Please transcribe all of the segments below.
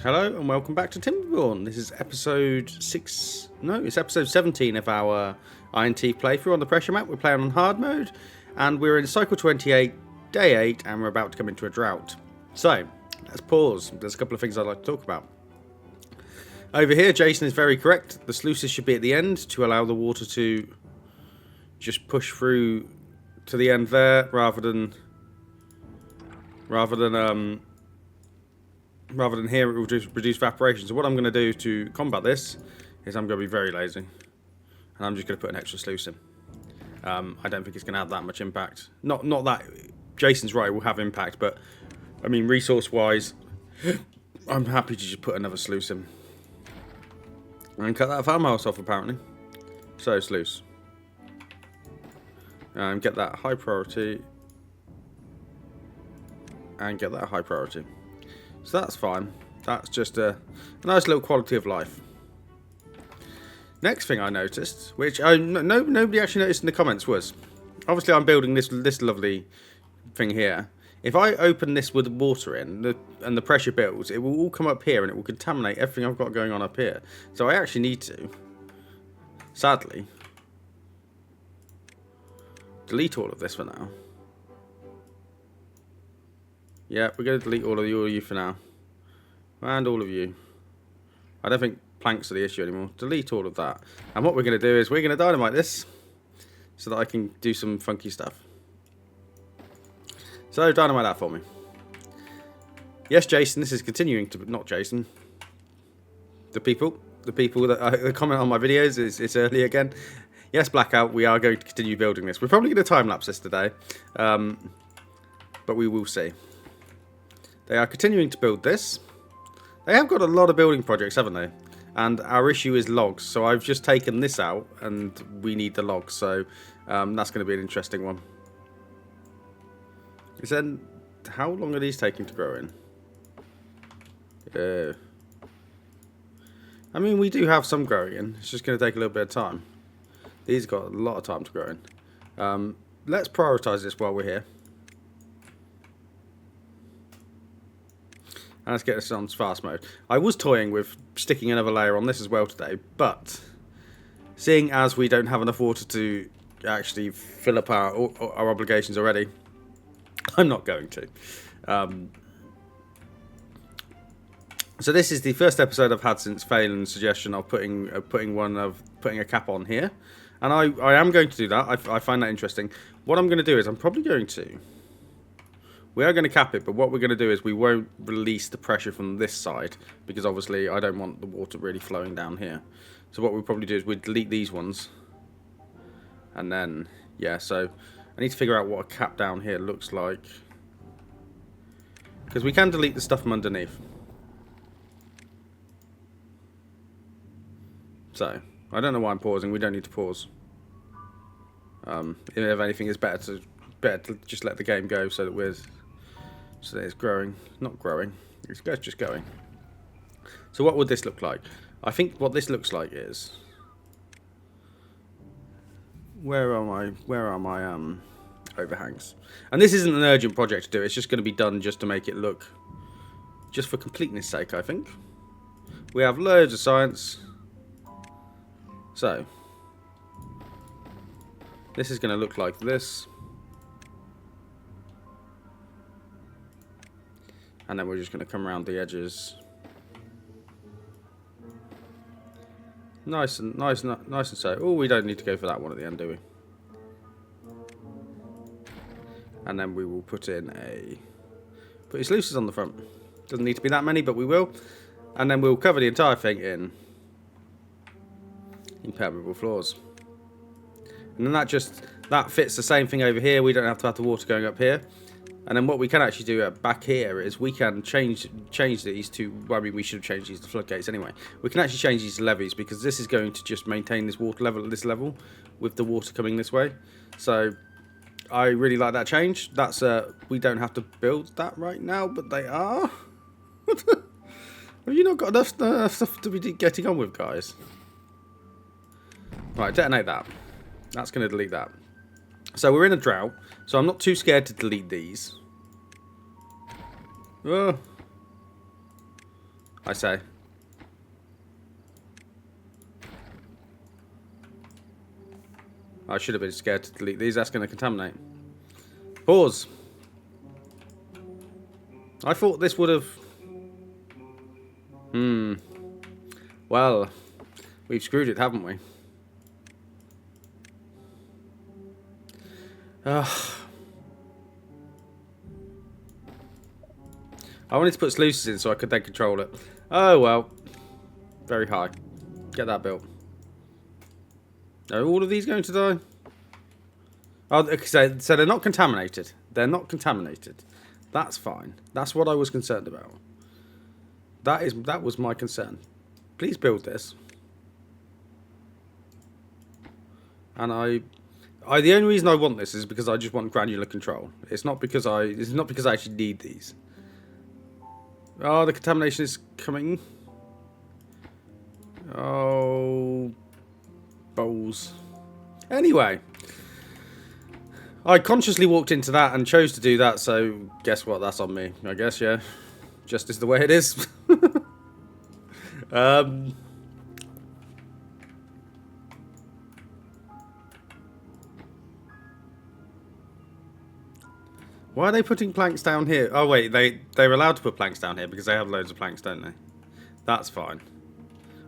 Hello and welcome back to Timberborn. This is episode 6, no, it's episode 17 of our Ironteeth playthrough on the pressure map. We're playing on hard mode and we're in cycle 28, day 8, and we're about to come into a drought. So, let's pause. There's a couple of things I'd like to talk about. Over here, Jason is very correct. The sluices should be at the end to allow the water to just push through to the end there rather than here, it will just reduce evaporation. So what I'm going to do to combat this is I'm going to be very lazy. And I'm just going to put an extra sluice in. I don't think it's going to have that much impact. Not that Jason's right, it will have impact. But, I mean, resource-wise, I'm happy to just put another sluice in. And cut that farmhouse off, apparently. So, sluice. Get that high priority. And get that high priority. So that's fine. That's just a nice little quality of life. Next thing I noticed, which nobody actually noticed in the comments, was obviously I'm building this lovely thing here. If I open this with water in and the pressure builds, it will all come up here and it will contaminate everything I've got going on up here. So I actually need to, sadly, delete all of this for now. Yeah, we're going to delete all of you for now. And all of you. I don't think planks are the issue anymore. Delete all of that. And what we're going to do is we're going to dynamite this so that I can do some funky stuff. So dynamite that for me. Yes, Jason, this is continuing to... Not Jason. The people that comment on my videos, it's early again. Yes, Blackout, we are going to continue building this. We're probably going to time-lapse this today. But we will see. They are continuing to build this. They have got a lot of building projects, haven't they? And our issue is logs. So I've just taken this out and we need the logs. So that's going to be an interesting one. Then, how long are these taking to grow in? I mean, we do have some growing in. It's just going to take a little bit of time. These got a lot of time to grow in. Let's prioritize this while we're here. And let's get this on fast mode. I was toying with sticking another layer on this as well today, but seeing as we don't have enough water to actually fill up our obligations already, I'm not going to. So this is the first episode I've had since Phelan's suggestion of putting a cap on here, and I am going to do that. I find that interesting. What I'm going to do is I'm probably going to. We are going to cap it, but what we're going to do is we won't release the pressure from this side, because obviously I don't want the water really flowing down here. So what we'll probably do is we'll delete these ones. And then, yeah, so I need to figure out what a cap down here looks like. Because we can delete the stuff from underneath. So, I don't know why I'm pausing. We don't need to pause. If anything, it's better to just let the game go so that it's growing. Not growing. It's just going. So what would this look like? I think what this looks like is... Where are my overhangs? And this isn't an urgent project to do. It's just going to be done just to make it look... Just for completeness sake, I think. We have loads of science. So... This is going to look like this. And then we're just going to come around the edges. Nice and so. Oh, we don't need to go for that one at the end, do we? And then we will put in his sluices on the front. Doesn't need to be that many, but we will. And then we'll cover the entire thing in impermeable floors. And then that fits the same thing over here. We don't have to have the water going up here. And then what we can actually do back here is we can change these to... Well, I mean, we should have changed these to floodgates anyway. We can actually change these to levees because this is going to just maintain this water level at this level with the water coming this way. So I really like that change. That's we don't have to build that right now, but they are. Have you not got enough stuff to be getting on with, guys? Right, detonate that. That's going to delete that. So we're in a drought, so I'm not too scared to delete these. Oh. I say. I should have been scared to delete these. That's going to contaminate. Pause. I thought this would have... Well, we've screwed it, haven't we? I wanted to put sluices in so I could then control it. Oh, well. Very high. Get that built. Are all of these going to die? Oh, okay, so they're not contaminated. They're not contaminated. That's fine. That's what I was concerned about. That was my concern. Please build this. And the only reason I want this is because I just want granular control. It's not because I actually need these. Oh, the contamination is coming. Oh, balls. Anyway, I consciously walked into that and chose to do that, so guess what? That's on me, I guess, yeah. Just is the way it is. Why are they putting planks down here? Oh, wait, they're allowed to put planks down here because they have loads of planks, don't they? That's fine.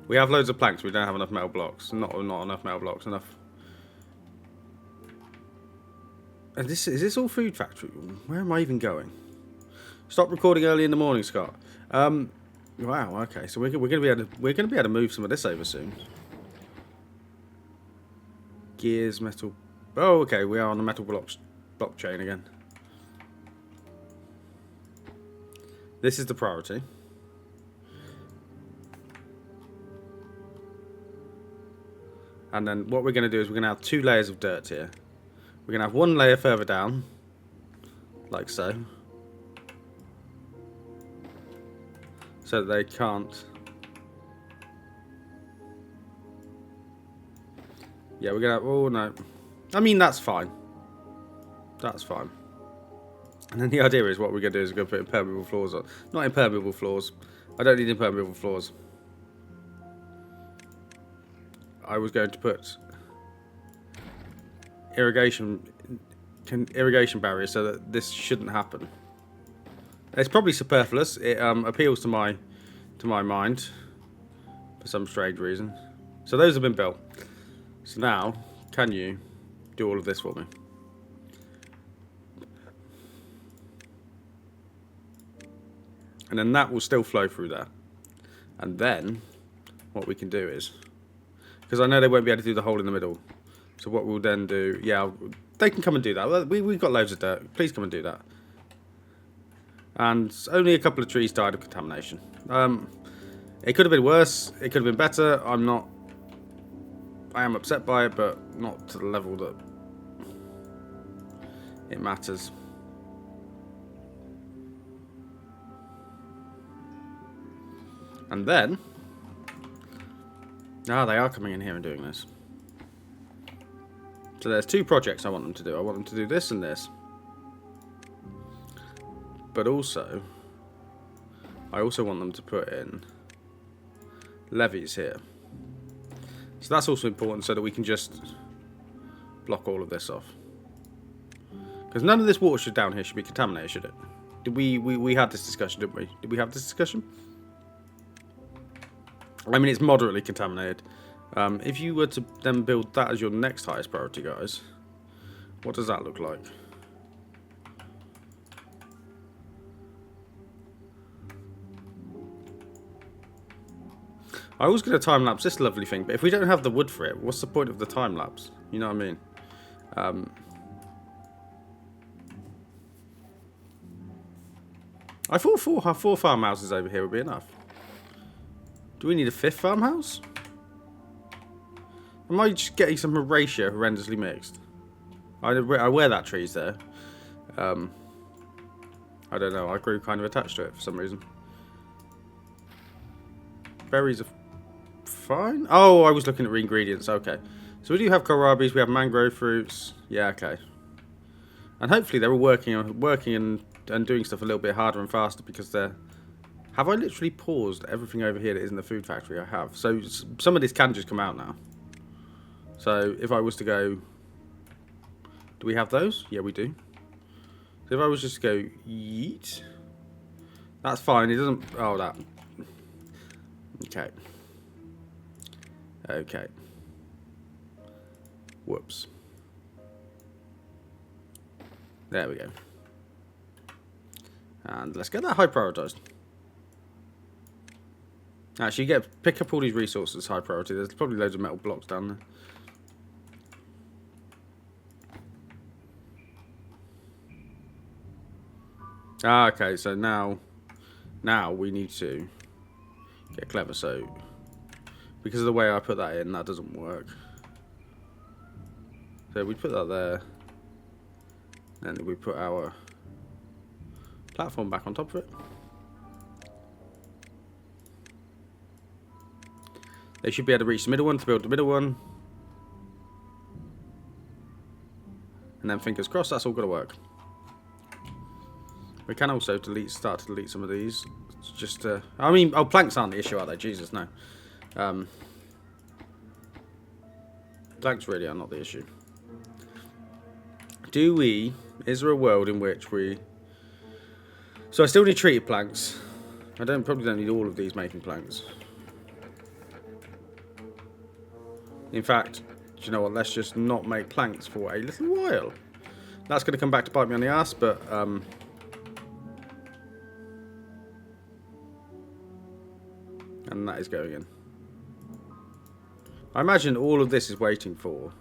We have loads of planks. We don't have enough metal blocks. Not enough metal blocks. Enough. And is this all food factory? Where am I even going? Stop recording early in the morning, Scott. Wow. Okay. So we're gonna be able to move some of this over soon. Gears, metal. Oh, okay. We are on the metal blockchain again. This is the priority. And then what we're going to do is we're going to have 2 layers of dirt here. We're going to have 1 layer further down, like so. So that they can't... Yeah, we're going to have... Oh, no. I mean, that's fine. That's fine. And then the idea is what we're going to do is we're going to put impermeable floors on. Not impermeable floors. I don't need impermeable floors. I was going to put irrigation barriers so that this shouldn't happen. It's probably superfluous. It appeals to my mind for some strange reason. So those have been built. So now, can you do all of this for me? And then that will still flow through there. And then what we can do is... Because I know they won't be able to do the hole in the middle. So what we'll then do... Yeah, they can come and do that. We've got loads of dirt. Please come and do that. And only a couple of trees died of contamination. It could have been worse. It could have been better. I am upset by it, but not to the level that it matters. And then... Ah, they are coming in here and doing this. So there's 2 projects I want them to do. I want them to do this and this. But also, I also want them to put in levees here. So that's also important so that we can just block all of this off. Because none of this water down here should be contaminated, should it? Did we had this discussion, didn't we? Did we have this discussion? I mean, it's moderately contaminated. If you were to then build that as your next highest priority, guys, what does that look like? I was going to time lapse this lovely thing, but if we don't have the wood for it, what's the point of the time lapse? You know what I mean? I thought four farmhouses over here would be enough. Do we need a 5th farmhouse? Am I just getting some ratio horrendously mixed? I wear that tree's there. I don't know. I grew kind of attached to it for some reason. Berries are fine. Oh, I was looking at ingredients. Okay. So we do have kohlrabies. We have mangrove fruits. Yeah, okay. And hopefully they're all working and doing stuff a little bit harder and faster because they're Have I literally paused everything over here that isn't the food factory? I have. So some of this can just come out now. So if I was to go... Do we have those? Yeah, we do. So if I was just to go yeet... That's fine. It doesn't... Oh, that... Okay. Okay. Whoops. There we go. And let's get that high prioritized. Actually, pick up all these resources high priority. There's probably loads of metal blocks down there. Ah, okay, so now we need to get clever. So because of the way I put that in, that doesn't work. So we put that there. Then we put our platform back on top of it. They should be able to reach the middle one to build the middle one. And then fingers crossed, that's all going to work. We can also start to delete some of these. It's just, I mean, planks aren't the issue, are they? Jesus, no. Planks really are not the issue. Is there a world in which we... So I still need treated planks. I probably don't need all of these making planks. In fact, do you know what? Let's just not make planks for a little while. That's going to come back to bite me on the ass, but... And that is going in. I imagine all of this is waiting for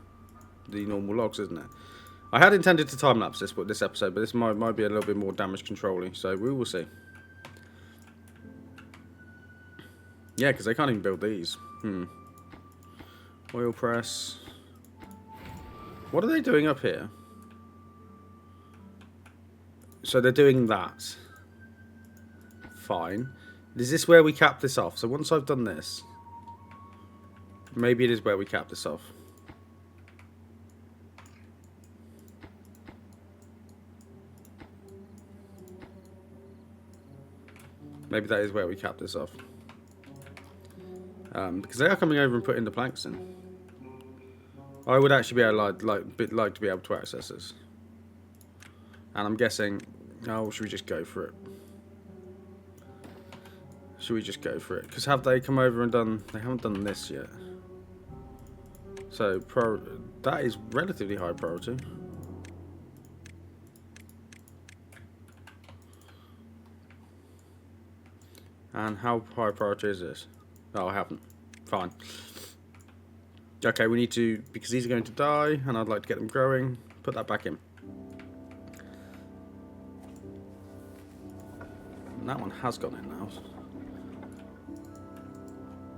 the normal logs, isn't it? I had intended to time-lapse this episode, but this might be a little bit more damage controlling, so we will see. Yeah, because they can't even build these. Oil press. What are they doing up here? So they're doing that. Fine. Is this where we cap this off? So once I've done this, maybe it is where we cap this off. Maybe that is where we cap this off. Because they are coming over and putting the planks in. I would actually be able like to be able to access this. And I'm guessing, oh, should we just go for it? Should we just go for it? Because have they come over and done... They haven't done this yet. So, that is relatively high priority. And how high priority is this? Oh, I haven't. Fine. Okay, we need to... Because these are going to die, and I'd like to get them growing. Put that back in. And that one has gone in now.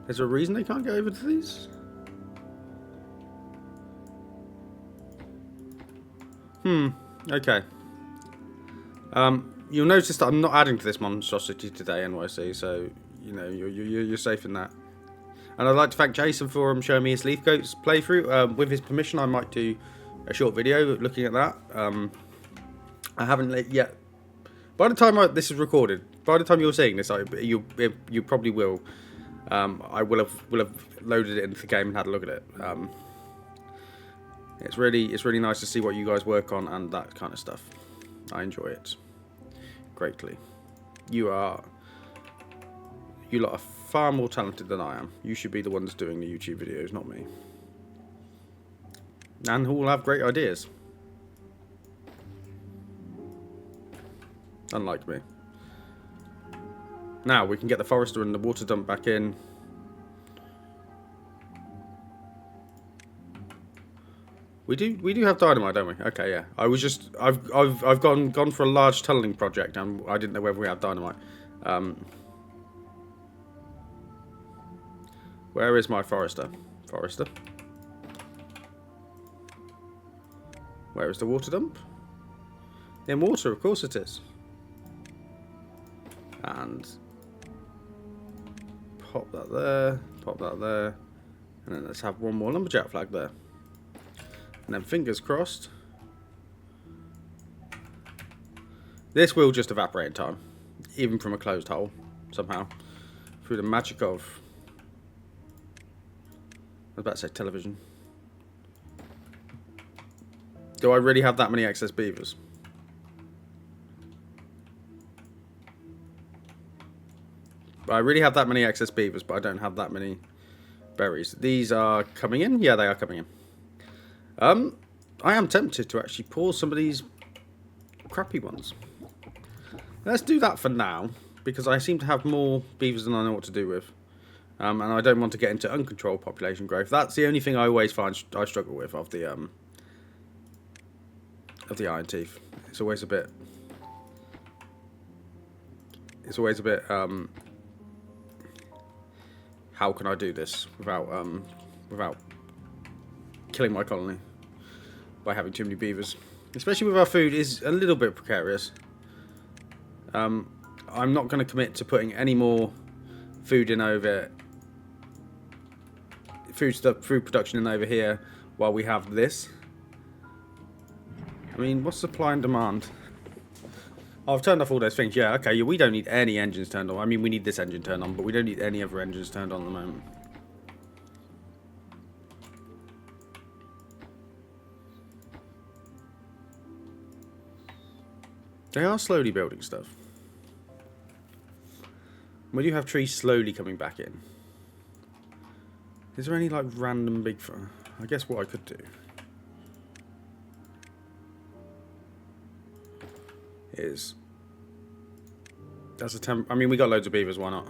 Is there a reason they can't get over to these? Okay. You'll notice that I'm not adding to this monstrosity today, NYC, so, you know, you're safe in that. And I'd like to thank Jason for showing me his Leaf Goats playthrough. With his permission, I might do a short video looking at that. I haven't yet. By the time this is recorded, by the time you're seeing this, you probably will. I will have loaded it into the game and had a look at it. It's really nice to see what you guys work on and that kind of stuff. I enjoy it greatly. You lot are far more talented than I am. You should be the ones doing the YouTube videos, not me. And who will have great ideas. Unlike me. Now we can get the forester and the water dump back in. We do have dynamite, don't we? Okay, yeah. I've gone for a large tunneling project and I didn't know whether we had dynamite. Where is my forester? Forester. Where is the water dump? In water, of course it is. And pop that there, and then let's have one more lumberjack flag there. And then fingers crossed. This will just evaporate in time, even from a closed hole. somehow. Through the magic of... I was about to say television. Do I really have that many excess beavers? I really have that many excess beavers, but I don't have that many berries. These are coming in? Yeah, they are coming in. I am tempted to actually pour some of these crappy ones. Let's do that for now, because I seem to have more beavers than I know what to do with. And I don't want to get into uncontrolled population growth. That's the only thing I always find I struggle with of the Ironteeth. It's always a bit... how can I do this without killing my colony by having too many beavers? Especially with our food is a little bit precarious. I'm not going to commit to putting any more food in over food production in over here while we have this. I mean, what's supply and demand? Oh, I've turned off all those things. Yeah, okay. Yeah, we don't need any engines turned on. I mean, we need this engine turned on, but we don't need any other engines turned on at the moment. They are slowly building stuff. We do have trees slowly coming back in. Is there any, like, random big... I guess what I could do is... That's a I mean, we got loads of beavers, why not?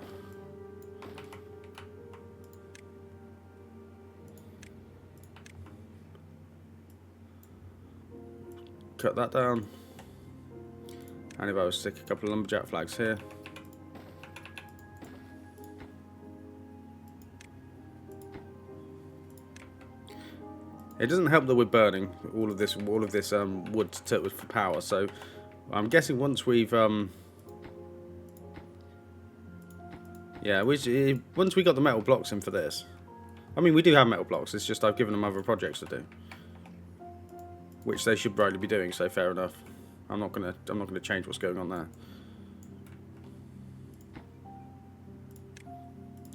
Cut that down. And if I was to stick a couple of lumberjack flags here. It doesn't help that we're burning all of this wood for power. So I'm guessing once we've once we got the metal blocks in for this. I mean, we do have metal blocks. It's just I've given them other projects to do, which they should probably be doing. So fair enough. I'm not gonna change what's going on there.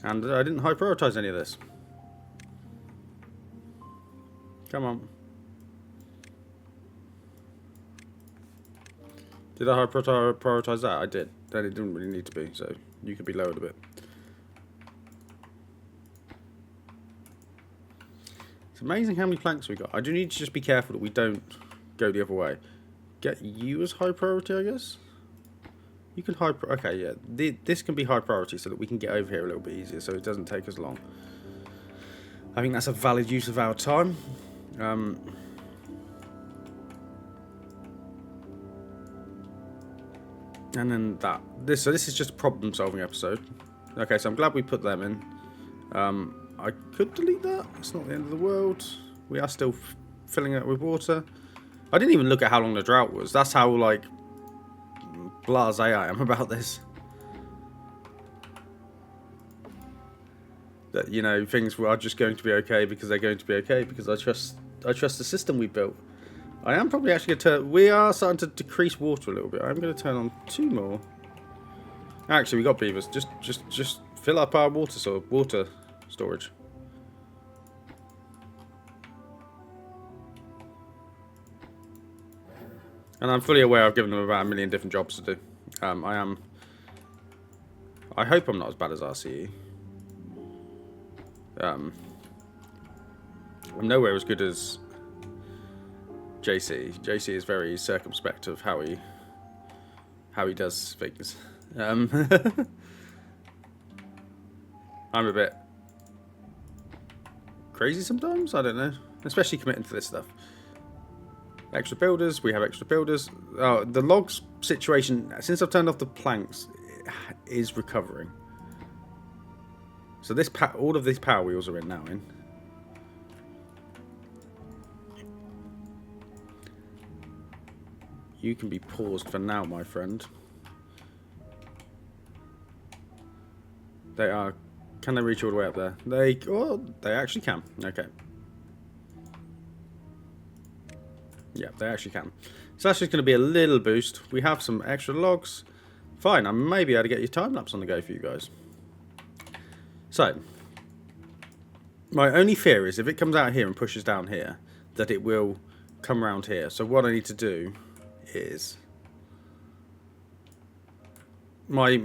And I didn't high prioritize any of this. Come on. Did I high prioritize that? I did. Then it didn't really need to be, so you could be lowered a bit. It's amazing how many planks we got. I do need to just be careful that we don't go the other way. Get you as high priority, I guess? You can high... Okay, yeah. This can be high priority so that we can get over here a little bit easier so it doesn't take us long. I think that's a valid use of our time. And then that. So this is just a problem solving episode. Okay, so I'm glad we put them in. I could delete that. It's not the end of the world. We are still filling it with water. I didn't even look at how long the drought was. That's how, like, blasé I am about this. That, you know, things are just going to be okay because they're going to be okay because I trust the system we built. I am probably actually going to turn... We are starting to decrease water a little bit. I'm going to turn on 2 more. Actually, we got beavers. Just fill up our water storage. And I'm fully aware I've given them about 1 million different jobs to do. I hope I'm not as bad as RCE. I'm nowhere as good as JC. JC is very circumspect of how he does things. I'm a bit crazy sometimes. I don't know, especially committing to this stuff. Extra builders. We have extra builders. Oh, the logs situation since I've turned off the planks is recovering. So this all of these power wheels are in now. You can be paused for now, my friend. They are... Can they reach all the way up there? They actually can. Okay. Yeah, they actually can. So that's just going to be a little boost. We have some extra logs. Fine, I may be able to get your time lapse on the go for you guys. So, my only fear is if it comes out here and pushes down here, that it will come around here. So what I need to do is... I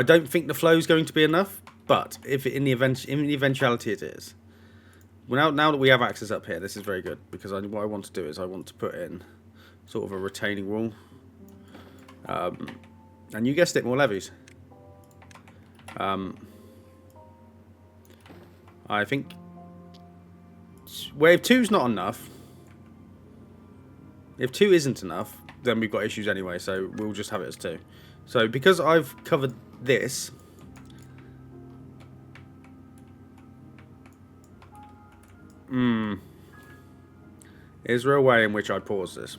don't think the flow is going to be enough, but if in the eventuality it is. Well, now that we have access up here, this is very good, because what I want to do is I want to put in sort of a retaining wall. And you guessed it, more levees. I think wave 2's not enough. If 2 isn't enough, then we've got issues anyway, so we'll just have it as 2. So because I've covered this, is there a way in which I pause this?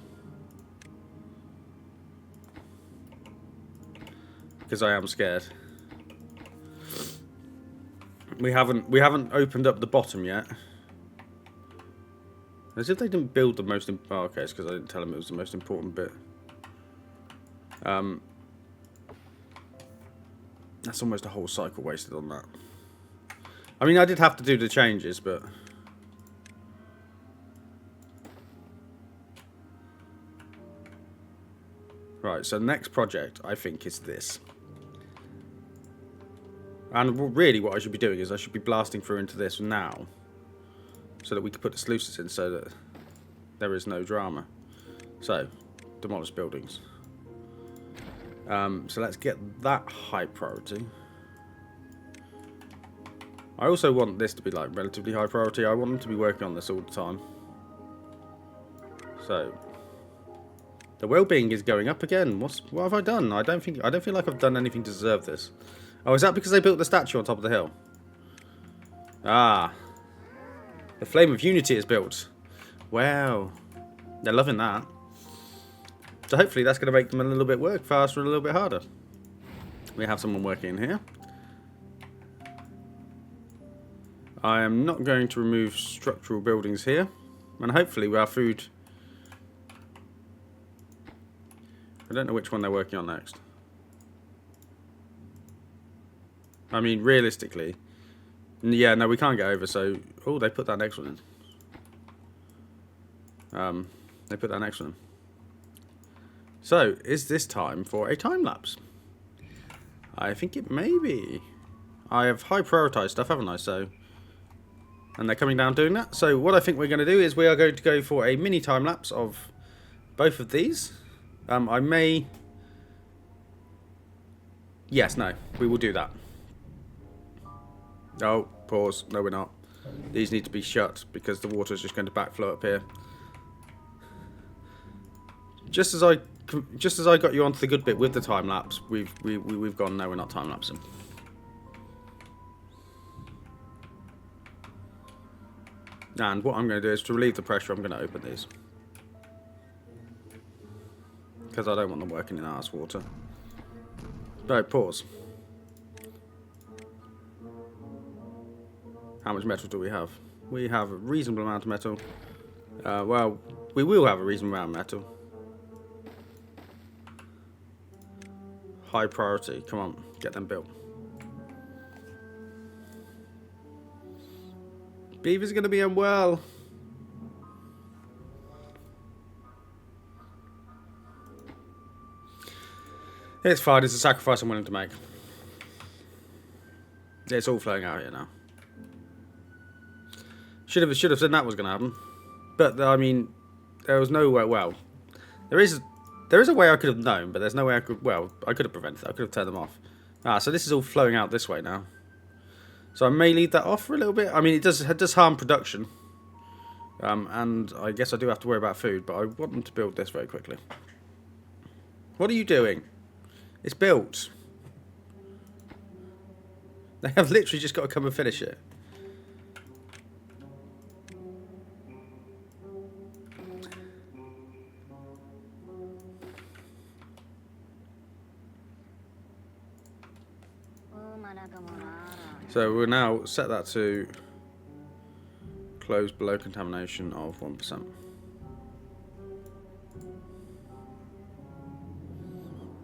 Because I am scared. We haven't opened up the bottom yet. As if they didn't build the most... Oh, okay, it's because I didn't tell them it was the most important bit. That's almost a whole cycle wasted on that. I mean, I did have to do the changes, but... Right, so next project, I think, is this. And really what I should be doing is I should be blasting through into this now. So that we can put the sluices in so that there is no drama. So, demolish buildings. So let's get that high priority. I also want this to be like relatively high priority. I want them to be working on this all the time. So, the well-being is going up again. What have I done? I don't feel like I've done anything to deserve this. Oh, is that because they built the statue on top of the hill? Ah. The Flame of Unity is built. Wow. They're loving that. So hopefully that's going to make them a little bit work faster and a little bit harder. We have someone working in here. I am not going to remove structural buildings here. And hopefully our food... I don't know which one they're working on next. I mean, realistically... Yeah, no, we can't get over, so... Oh, they put that next one in. They put that next one in. So, is this time for a time lapse? I think it may be. I have high prioritized stuff, haven't I? So, and they're coming down doing that. So, what I think we're going to do is we are going to go for a mini time lapse of both of these. I may... Yes, no, we will do that. Oh, pause. No, we're not. These need to be shut because the water is just going to backflow up here. Just as I got you onto the good bit with the time lapse, we've gone. No, we're not time lapsing. And what I'm going to do is to relieve the pressure. I'm going to open these because I don't want them working in arse water. Right, pause. How much metal do we have? We have a reasonable amount of metal. Well, we will have a reasonable amount of metal. High priority. Come on, get them built. Beavers are going to be unwell. It's fine. It's a sacrifice I'm willing to make. It's all flowing out here now. Should have said that was going to happen. But, I mean, there was no way... Well, there is a way I could have known, but there's no way I could... Well, I could have prevented it. I could have turned them off. So this is all flowing out this way now. So I may leave that off for a little bit. I mean, it does harm production. And I guess I do have to worry about food, but I want them to build this very quickly. What are you doing? It's built. They have literally just got to come and finish it. So we'll now set that to close below contamination of 1%.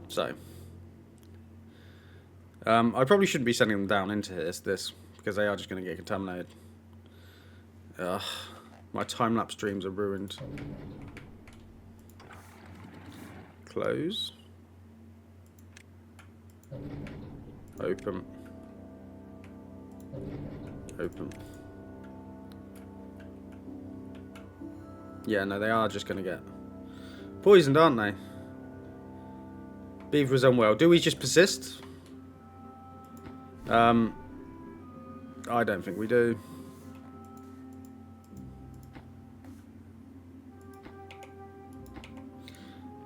So, I probably shouldn't be sending them down into this because they are just going to get contaminated. Ugh, my time-lapse dreams are ruined. Close. Open. Open. Yeah, no, they are just going to get poisoned, aren't they? Beaver is unwell. Do we just persist? I don't think we do.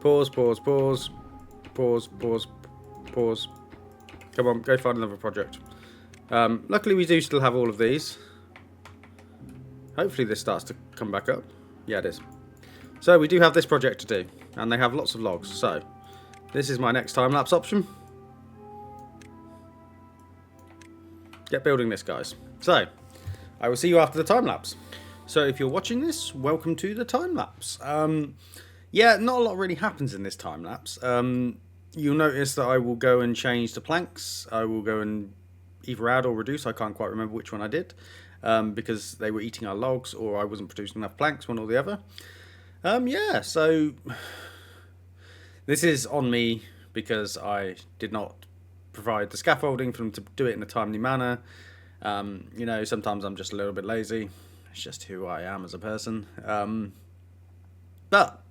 Pause, pause, pause. Pause, pause, pause. Come on, go find another project. Luckily we do still have all of these. Hopefully this starts to come back up. Yeah, it is. So we do have this project to do. And they have lots of logs. So, this is my next time-lapse option. Get building this, guys. So, I will see you after the time-lapse. So if you're watching this, welcome to the time-lapse. Yeah, not a lot really happens in this time-lapse. You'll notice that I will go and change the planks. I will go and either add or reduce. I can't quite remember which one I did. Because they were eating our logs or I wasn't producing enough planks, one or the other. Yeah, so this is on me because I did not provide the scaffolding for them to do it in a timely manner. You know, sometimes I'm just a little bit lazy. It's just who I am as a person. But,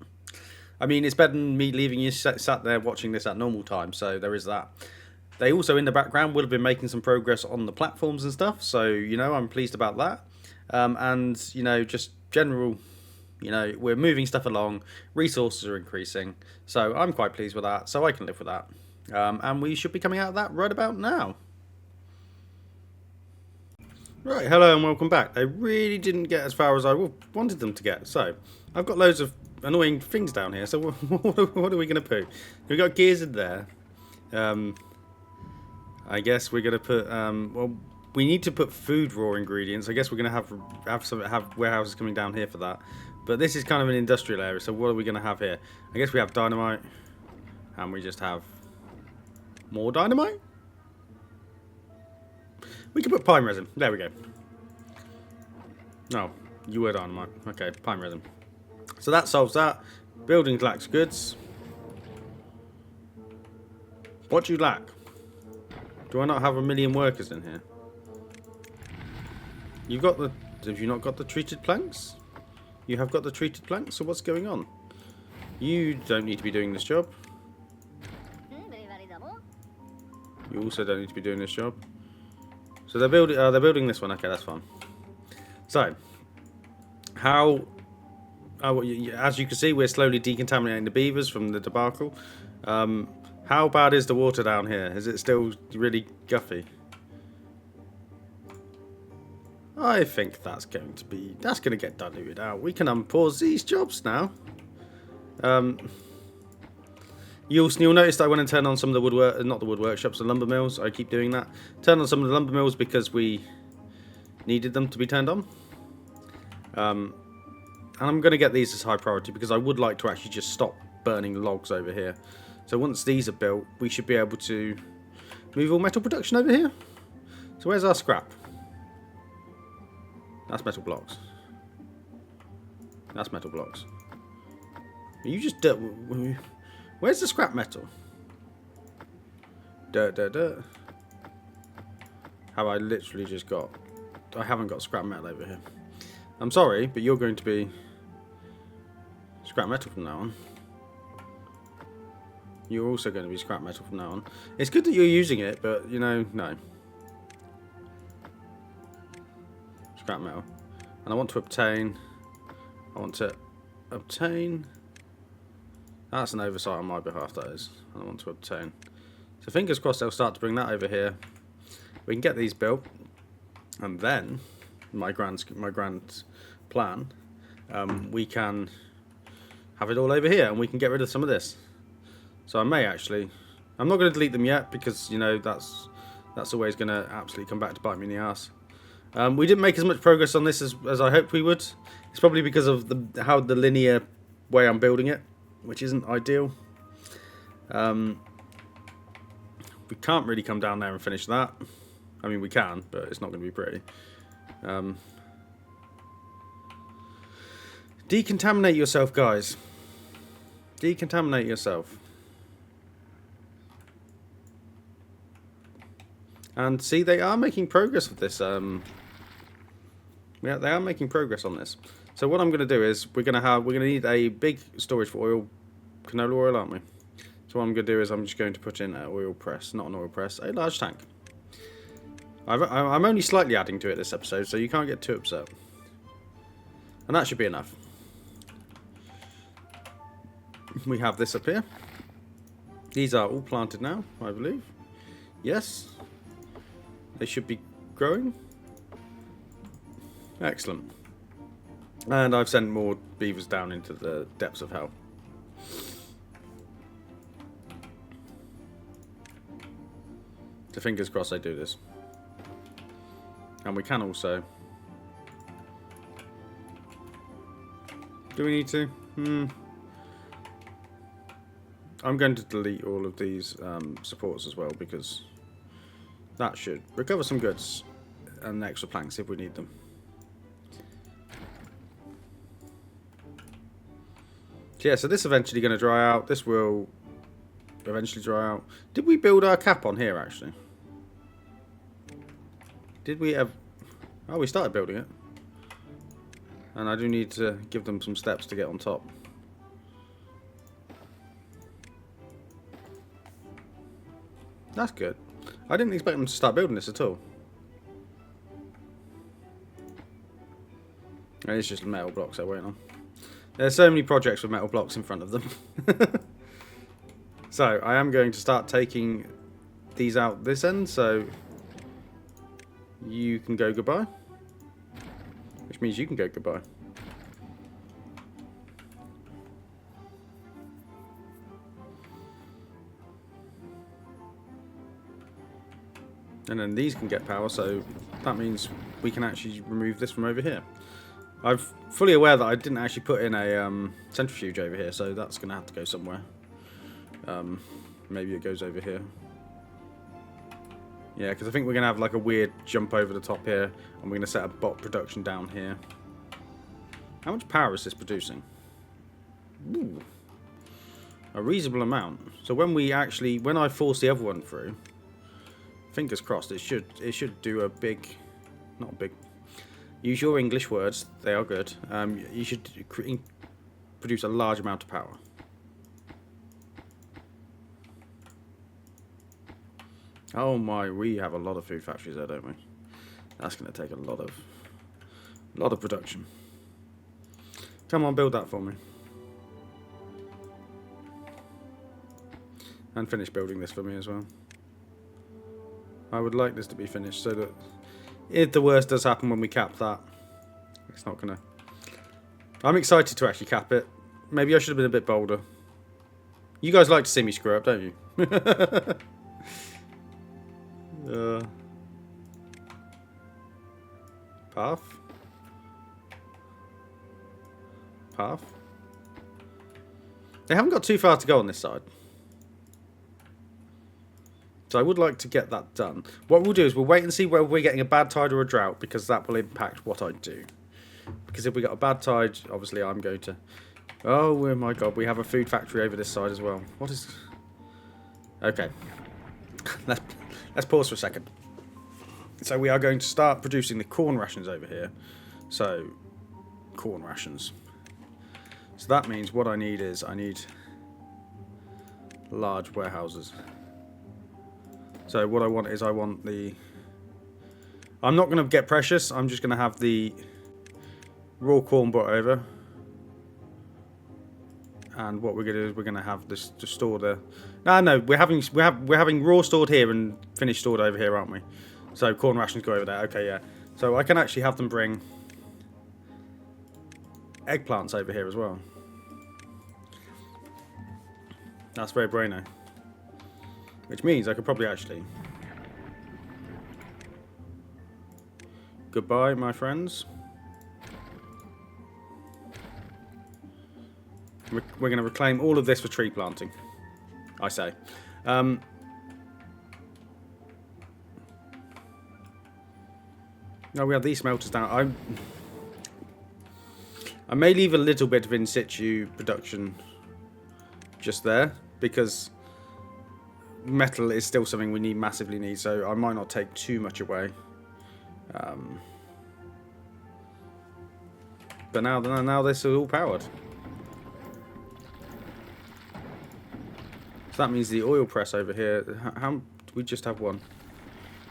I mean, it's better than me leaving you sat there watching this at normal time, so there is that. They also, in the background, would have been making some progress on the platforms and stuff, so, you know, I'm pleased about that. And, you know, just general, you know, we're moving stuff along, resources are increasing, so I'm quite pleased with that, so I can live with that. And we should be coming out of that right about now. Right, hello and welcome back. They really didn't get as far as I wanted them to get, so I've got loads of annoying things down here, so what are we going to put? We've got gears in there. I guess we're going to put, well, we need to put food raw ingredients. I guess we're going to have warehouses coming down here for that. But this is kind of an industrial area, so what are we going to have here? I guess we have dynamite, and we just have more dynamite? We can put pine resin. There we go. No, you were dynamite. Okay, pine resin. So that solves that. Buildings lacks goods. What do you lack? Do I not have 1 million workers in here? You've got the... Have you not got the treated planks? You have got the treated planks, so what's going on? You don't need to be doing this job. You also don't need to be doing this job. So they're building this one. Okay, that's fine. So, how... as you can see, we're slowly decontaminating the beavers from the debacle. How bad is the water down here? Is it still really guffy? I think that's going to get diluted out. We can unpause these jobs now. You'll notice that I went and turned on some of the woodwork, not the wood workshops, the lumber mills. I keep doing that. Turned on some of the lumber mills because we needed them to be turned on. And I'm going to get these as high priority because I would like to actually just stop burning logs over here. So once these are built, we should be able to move all metal production over here. So where's our scrap? That's metal blocks. That's metal blocks. You just dirt. Where's the scrap metal? Dirt, dirt, dirt. Have I literally just got... I haven't got scrap metal over here. I'm sorry, but you're going to be scrap metal from now on. You're also going to be scrap metal from now on. It's good that you're using it, but, you know, no. Scrap metal. And I want to obtain... That's an oversight on my behalf, that is. I want to obtain. So fingers crossed they'll start to bring that over here. We can get these built. And then, my grand plan, we can have it all over here. And we can get rid of some of this. So I may actually... I'm not going to delete them yet because, you know, that's always going to absolutely come back to bite me in the ass. We didn't make as much progress on this as I hoped we would. It's probably because of how the linear way I'm building it, which isn't ideal. We can't really come down there and finish that. I mean, we can, but it's not going to be pretty. Decontaminate yourself, guys. Decontaminate yourself. And see, they are making progress with this. Yeah, they are making progress on this. So what I'm going to do is we're going to need a big storage for oil, canola oil, aren't we? So what I'm going to do is I'm just going to put in an oil press, not an oil press, a large tank. I'm only slightly adding to it this episode, so you can't get too upset. And that should be enough. We have this up here. These are all planted now, I believe. Yes. They should be growing. Excellent. And I've sent more beavers down into the depths of hell. So fingers crossed I do this. And we can also... Do we need to? I'm going to delete all of these supports as well, because that should recover some goods and extra planks if we need them. So yeah, so this is eventually going to dry out. This will eventually dry out. Did we build our cap on here, actually? Did we have... Oh, we started building it. And I do need to give them some steps to get on top. That's good. I didn't expect them to start building this at all. And it's just metal blocks they're waiting on. There's so many projects with metal blocks in front of them. So, I am going to start taking these out this end, so you can go goodbye. Which means you can go goodbye. And then these can get power, so that means we can actually remove this from over here. I'm fully aware that I didn't actually put in a centrifuge over here, so that's going to have to go somewhere. Maybe it goes over here. Yeah, because I think we're going to have like a weird jump over the top here, and we're going to set a bot production down here. How much power is this producing? Ooh, a reasonable amount. So when I force the other one through, fingers crossed, it should do a big, not a big. Use your English words; they are good. You should produce a large amount of power. Oh my, we have a lot of food factories there, don't we? That's going to take a lot of production. Come on, build that for me. And finish building this for me as well. I would like this to be finished so that if the worst does happen when we cap that, it's not going to... I'm excited to actually cap it. Maybe I should have been a bit bolder. You guys like to see me screw up, don't you? Path. They haven't got too far to go on this side. So I would like to get that done. What we'll do is we'll wait and see whether we're getting a bad tide or a drought, because that will impact what I do. Because if we got a bad tide, obviously I'm going to... Oh my god, we have a food factory over this side as well. What is... Okay. Let's pause for a second. So we are going to start producing the corn rations over here. So, corn rations. So that means what I need is, I need large warehouses. So what I want is, I want the... I'm not going to get precious, I'm just going to have the raw corn brought over. And what we're going to do is we're going to have this to store the... No, we're having raw stored here and finished stored over here, aren't we? So corn rations go over there. Okay, yeah. So I can actually have them bring eggplants over here as well. That's very brainy. Which means I could probably actually... Goodbye, my friends. We're going to reclaim all of this for tree planting, I say. No, we have these smelters down. I may leave a little bit of in situ production just there, because metal is still something we massively need, so I might not take too much away. But now this is all powered. So that means the oil press over here, how do we just have one?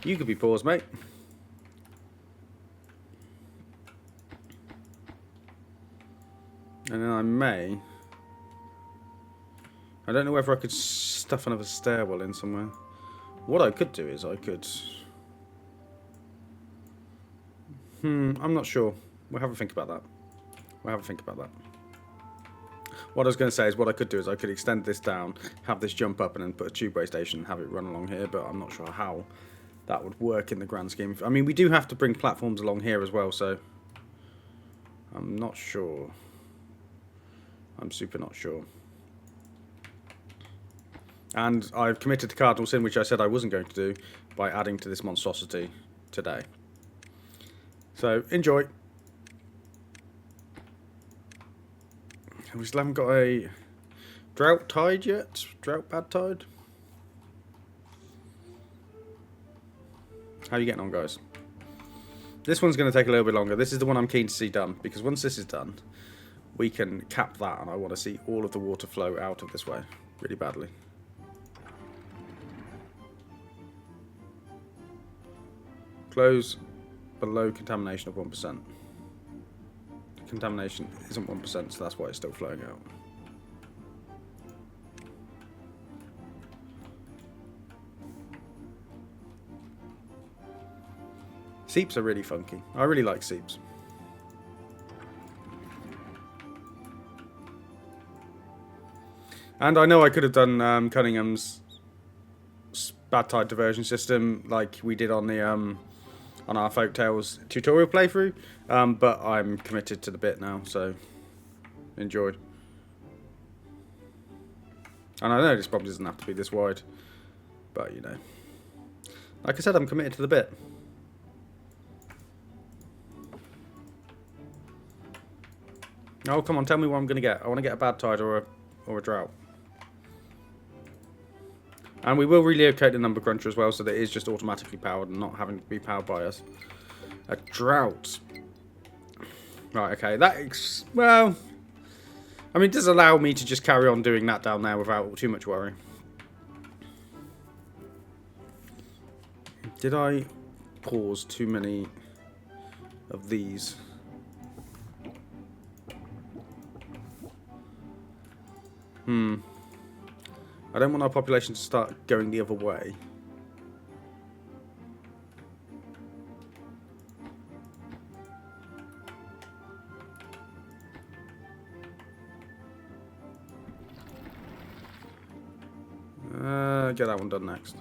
You could be paused, mate. And then I don't know whether I could stuff another stairwell in somewhere. What I could do is I could... I'm not sure. We'll have a think about that. What I was going to say is what I could do is I could extend this down, have this jump up, and then put a tubeway station and have it run along here, but I'm not sure how that would work in the grand scheme. I mean, we do have to bring platforms along here as well, so I'm not sure. I'm super not sure. And I've committed to cardinal sin, which I said I wasn't going to do, by adding to this monstrosity today. So, enjoy. We still haven't got a drought tide yet. Drought bad tide. How are you getting on, guys? This one's going to take a little bit longer. This is the one I'm keen to see done, because once this is done, we can cap that, and I want to see all of the water flow out of this way really badly. Close below contamination of 1%. Contamination isn't 1%, so that's why it's still flowing out. Seeps are really funky. I really like seeps. And I know I could have done Cunningham's bad tide diversion system like we did on the on our Folktales tutorial playthrough, but I'm committed to the bit now, so enjoy. And I know this probably doesn't have to be this wide, but you know, like I said, I'm committed to the bit. Oh, come on, tell me what I'm going to get. I want to get a bad tide or a drought. And we will relocate the number cruncher as well, so that it is just automatically powered and not having to be powered by us. A drought. Right, okay. Well, I mean, it does allow me to just carry on doing that down there without too much worry. Did I pause too many of these? I don't want our population to start going the other way. Get that one done next.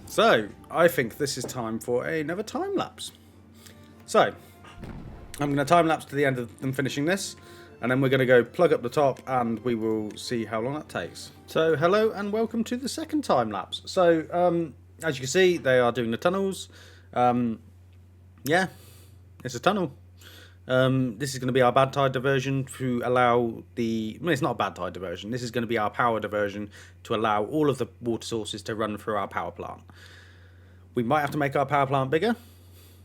So, I think this is time for another time lapse. So, I'm going to time lapse to the end of them finishing this, and then we're going to go plug up the top, and we will see how long that takes. So, hello and welcome to the second time lapse. So, as you can see, they are doing the tunnels. Yeah, it's a tunnel. This is going to be our bad tide diversion to allow the... Well, it's not a bad tide diversion. This is going to be our power diversion to allow all of the water sources to run through our power plant. We might have to make our power plant bigger.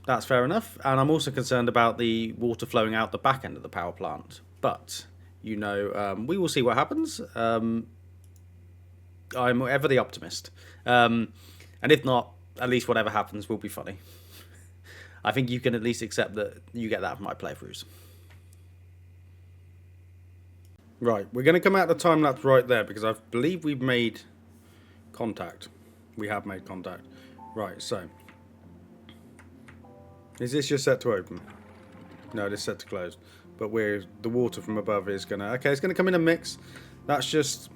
That's fair enough. And I'm also concerned about the water flowing out the back end of the power plant. But, you know, we will see what happens. I'm ever the optimist. And if not, at least whatever happens will be funny. I think you can at least accept that you get that from my playthroughs. Right, we're going to come out the time lapse right there because I believe we've made contact. We have made contact. Right, so. Is this just set to open? No, it is set to close. But the water from above is going to... Okay, it's going to come in a mix. That's just...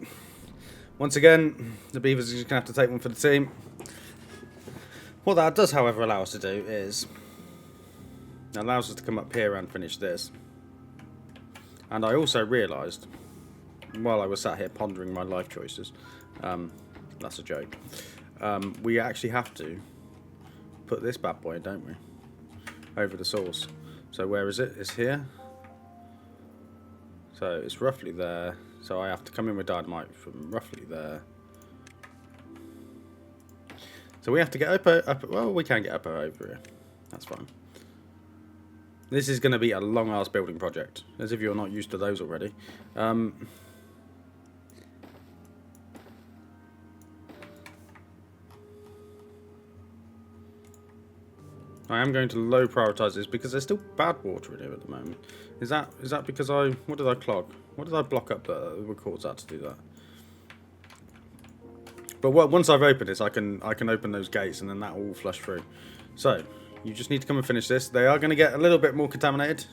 Once again, the beavers are just going to have to take one for the team. What that does, however, allow us to do is... It allows us to come up here and finish this. And I also realised, while I was sat here pondering my life choices, That's a joke. We actually have to put this bad boy, don't we? Over the source. So where is it? It's here. So it's roughly there. So I have to come in with dynamite from roughly there. So we have to get up. Well, we can get up over here. That's fine. This is going to be a long-ass building project, as if you're not used to those already. I am going to low prioritise this because there's still bad water in here at the moment. Is that because what did I clog? What did I block up that records that to do that? But once I've opened this, I can open those gates and then that will all flush through. So you just need to come and finish this. They are going to get a little bit more contaminated.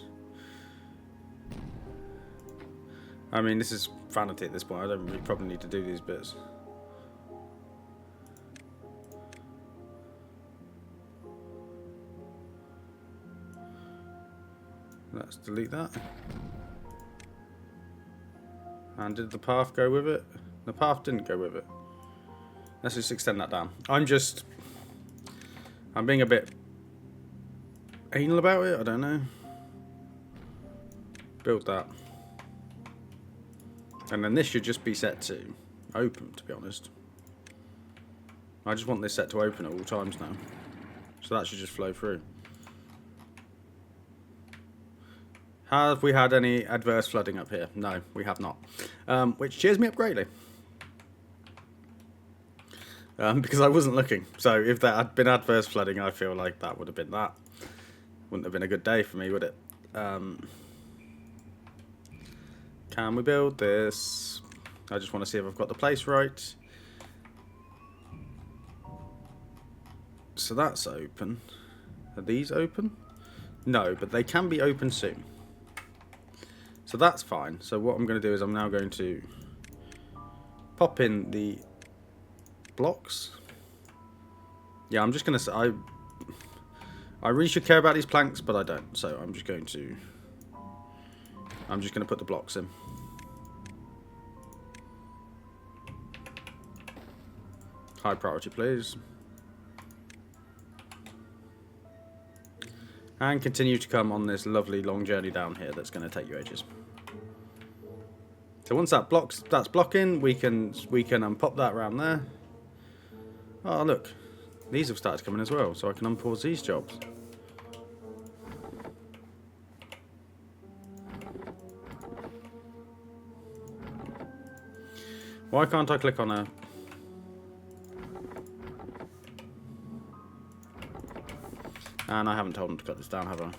I mean, this is vanity at this point. I don't really probably need to do these bits. Let's delete that. And did the path go with it? The path didn't go with it. Let's just extend that down. I'm being a bit anal about it. I don't know. Build that. And then this should just be set to open, to be honest. I just want this set to open at all times now. So that should just flow through. Have we had any adverse flooding up here? No, we have not. Which cheers me up greatly. Because I wasn't looking. So if there had been adverse flooding, I feel like that would have been that. Wouldn't have been a good day for me, would it? Can we build this? I just want to see if I've got the place right. So that's open. Are these open? No, but they can be open soon. So that's fine. So what I'm going to do is I'm now going to pop in the blocks. Yeah, I'm just going to... I really should care about these planks, but I don't. So I'm just going to put the blocks in. High priority, please. And continue to come on this lovely long journey down here that's going to take you ages. So once that's blocking, we can unpop that around there. Oh look, these have started coming as well, so I can unpause these jobs. Why can't I click on a... And I haven't told them to cut this down, have I?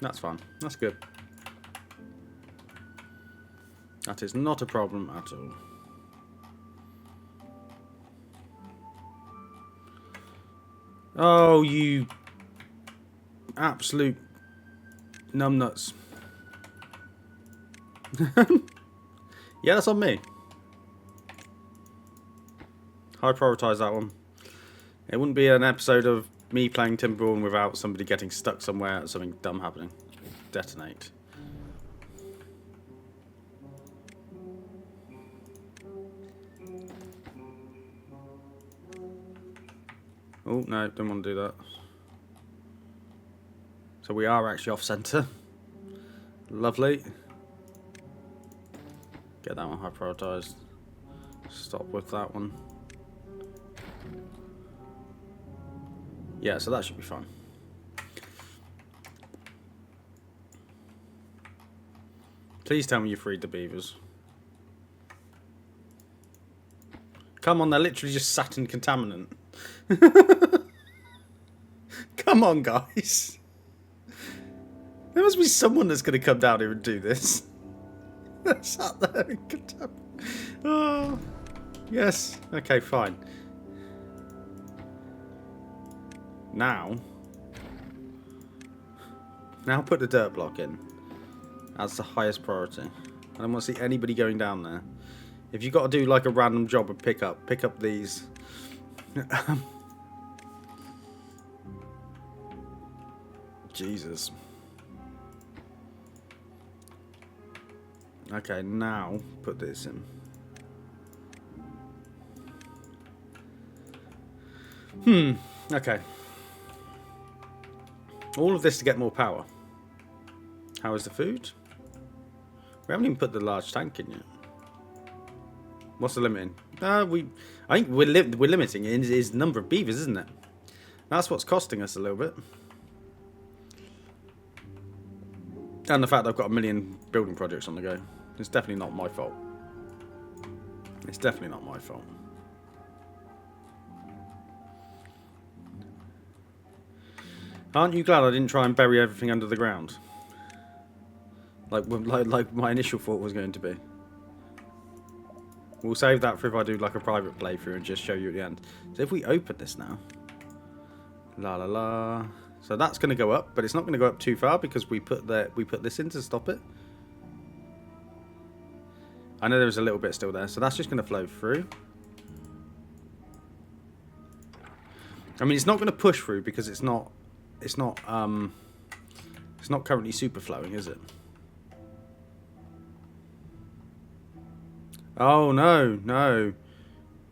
That's fine. That's good. That is not a problem at all. Oh, you absolute numbnuts. Yeah, that's on me. High prioritise that one. It wouldn't be an episode of me playing Timberborn without somebody getting stuck somewhere and something dumb happening. Detonate. Oh, no, don't want to do that. So we are actually off centre. Lovely. Get that one high prioritised. Stop with that one. Yeah, so that should be fine. Please tell me you freed the beavers. Come on, they're literally just sat in contaminant. Come on, guys. There must be someone that's going to come down here and do this. They're sat there in contaminant. Oh, yes. Okay, fine. Now put the dirt block in as the highest priority. I don't want to see anybody going down there. If you've got to do like a random job and pick up these. Jesus. Okay, now put this in. Okay. All of this to get more power. How is the food? We haven't even put the large tank in yet. What's the limit in? I think we're limiting it is the number of beavers, isn't it? That's what's costing us a little bit. And the fact that I've got a million building projects on the go. It's definitely not my fault. It's definitely not my fault. Aren't you glad I didn't try and bury everything under the ground? Like my initial thought was going to be. We'll save that for if I do like a private playthrough and just show you at the end. So if we open this now. La la la. So that's going to go up, but it's not going to go up too far because we put this in to stop it. I know there was a little bit still there, so that's just going to flow through. I mean, it's not going to push through because it's not currently super flowing, is it? Oh no, no.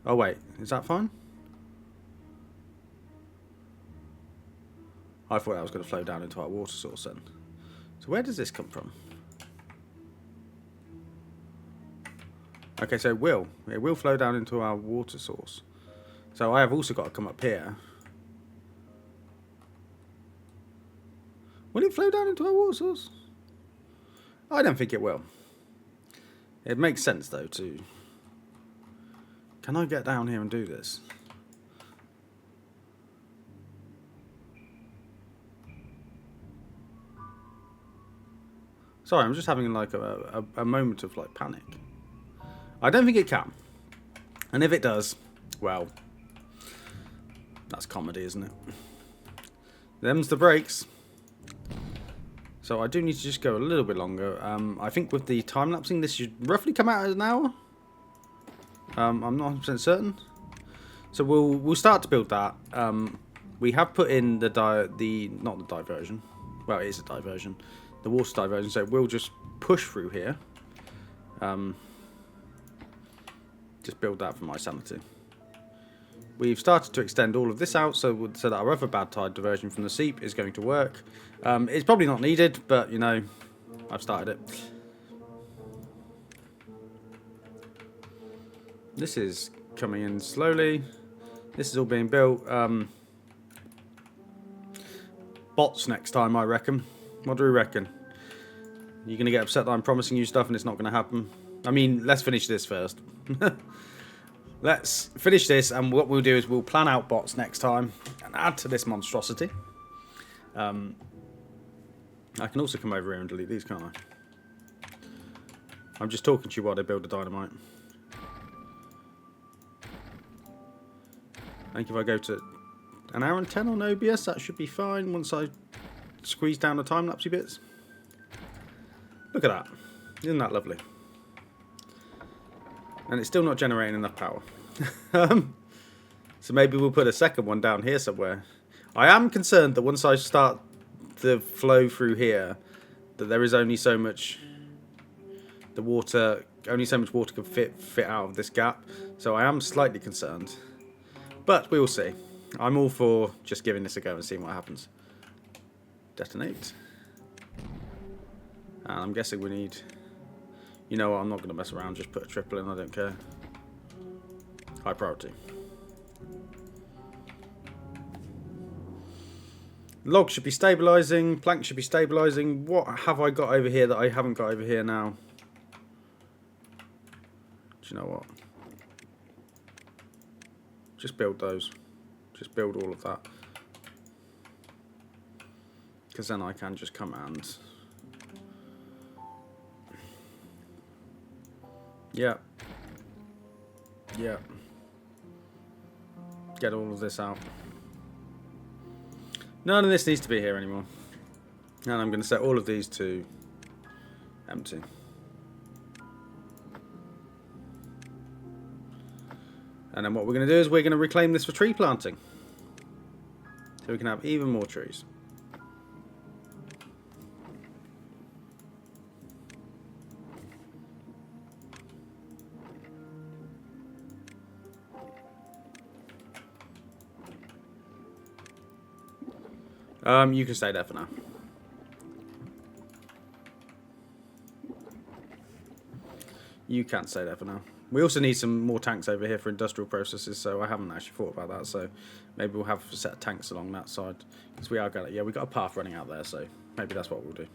Oh wait, is that fine? I thought that was going to flow down into our water source then. So where does this come from? Okay, so it will flow down into our water source. So I have also got to come up here. Will it flow down into our water source? I don't think it will. It makes sense though to... Can I get down here and do this? Sorry, I'm just having like a moment of like panic. I don't think it can. And if it does, well, that's comedy, isn't it? Them's the breaks. So I do need to just go a little bit longer. I think with the time lapsing, this should roughly come out as an hour. I'm not 100% certain. So we'll start to build that. We have put in not the diversion. Well, it is a diversion. The water diversion. So we'll just push through here. Just build that for my sanity. We've started to extend all of this out so that our other bad tide diversion from the seep is going to work. It's probably not needed, but you know, I've started it. This is coming in slowly. This is all being built. Bots next time, I reckon. What do we reckon? You're going to get upset that I'm promising you stuff and it's not going to happen? I mean, let's finish this first. Let's finish this, and what we'll do is we'll plan out bots next time and add to this monstrosity. I can also come over here and delete these, can't I? I'm just talking to you while they build the dynamite. I think if I go to an hour and 10 on OBS, that should be fine once I squeeze down the time-lapsey bits. Look at that. Isn't that lovely? And it's still not generating enough power. So maybe we'll put a second one down here somewhere. I am concerned that once I start the flow through here, that there is only so much water can fit out of this gap. So I am slightly concerned. But we will see. I'm all for just giving this a go and seeing what happens. Detonate. And I'm guessing we need... You know what, I'm not going to mess around, just put a triple in, I don't care. High priority. Log should be stabilising, plank should be stabilising. What have I got over here that I haven't got over here now? Do you know what? Just build those. Just build all of that. Because then I can just come and... Yeah. Yeah. Get all of this out. None of this needs to be here anymore. And I'm going to set all of these to empty. And then what we're going to do is we're going to reclaim this for tree planting. So we can have even more trees. You can stay there for now. You can stay there for now. We also need some more tanks over here for industrial processes, so I haven't actually thought about that. So maybe we'll have a set of tanks along that side, because we are going. Yeah, we've got a path running out there, so maybe that's what we'll do.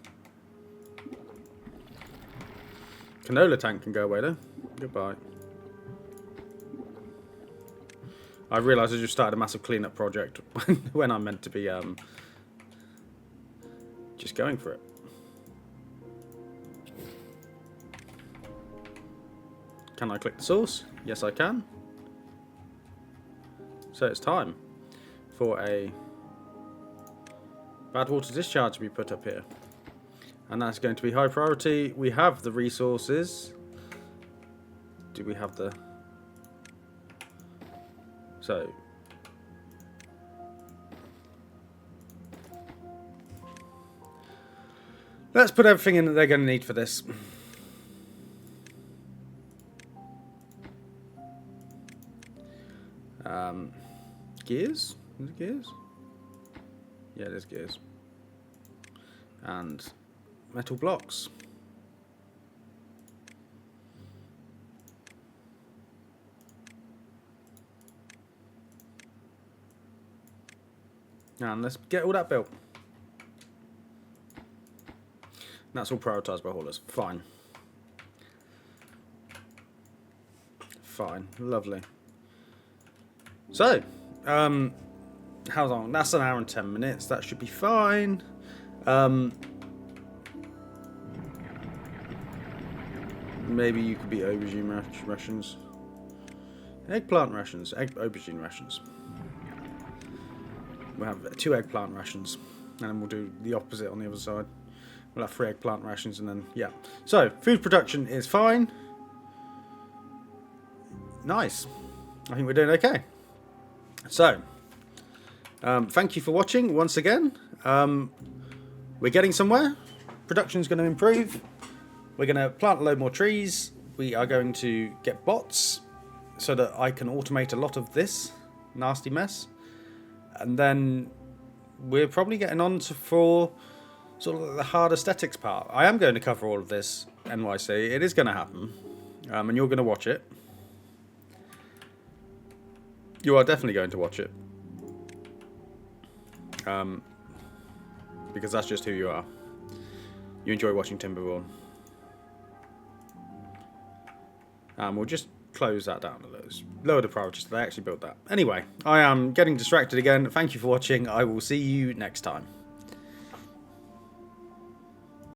Canola tank can go away though. Goodbye. I realised I just started a massive cleanup project when I'm meant to be just going for it. Can I click the source? Yes, I can. So it's time for a badwater discharge to be put up here. And that's going to be high priority. We have the resources. Do we have the... So... Let's put everything in that they're going to need for this. Gears? Is it gears? Yeah, it is gears. And metal blocks. And let's get all that built. That's all prioritised by haulers. Fine. Fine. Lovely. So, how long? That's an hour and 10 minutes. That should be fine. Maybe you could be aubergine rations. Eggplant rations. Aubergine rations. We'll have 2 eggplant rations. And then we'll do the opposite on the other side. We'll have 3 eggplant rations and then, yeah. So, food production is fine. Nice. I think we're doing okay. So, thank you for watching once again. We're getting somewhere. Production's going to improve. We're going to plant a load more trees. We are going to get bots so that I can automate a lot of this nasty mess. And then we're probably getting on to for sort of the hard aesthetics part. I am going to cover all of this, NYC. It is going to happen. And you're going to watch it. You are definitely going to watch it. Because that's just who you are. You enjoy watching Timberborn. We'll just close that down a little. Lower the priorities. They actually built that. Anyway, I am getting distracted again. Thank you for watching. I will see you next time.